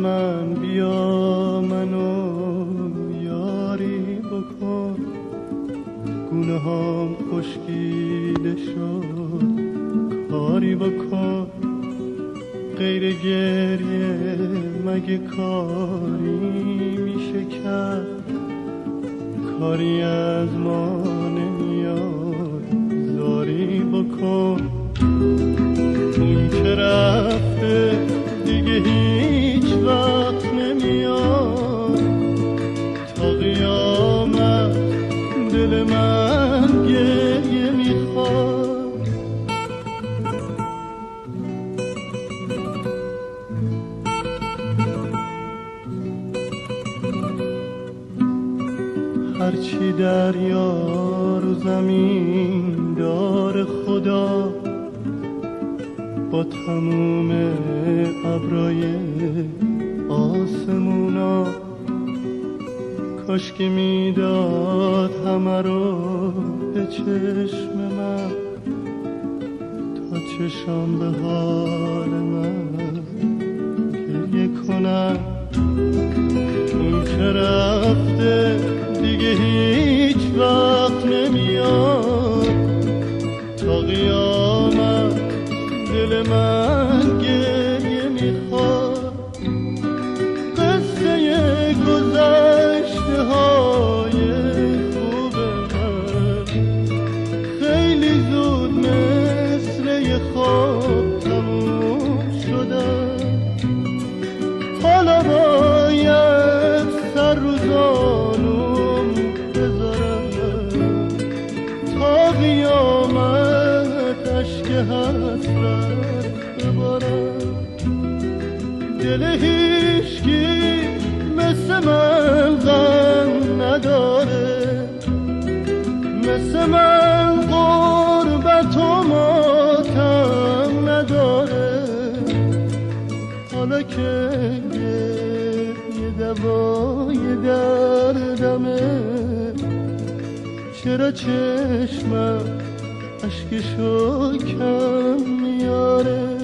من بیا منو یاری بکن، گونه هم خشکیده شد کاری بکن، غیر گریه مگه کاری میشه کرد، کاری از ما نمیاد زاری بکن. اون که رفته دیگه هیچ وقت نمیاد، تا قیامت دل من گریه میخواد. هرچی دریا رو زمین دار خدا، با تموم ابرای آسمونا، کاش که میداد همه رو به چشم من، تا چشم به حال من گریه کنم. اون که رفته دیگه هیچ وقت نمیاد، تا قیامت دل من گریه میخواد. قصه گذشته های خوب من خیلی زود مثل یه خواب تموم شدن، حالا باید سر رو زانوم بذارم، تا قیامت اشک حسرت ببارم. دل هیچکی مثل من غم نداره، مثل من غربت و ماتم نداره. حالا که یه دوای دردمه، چرا چشمم اشکشو کم میاره؟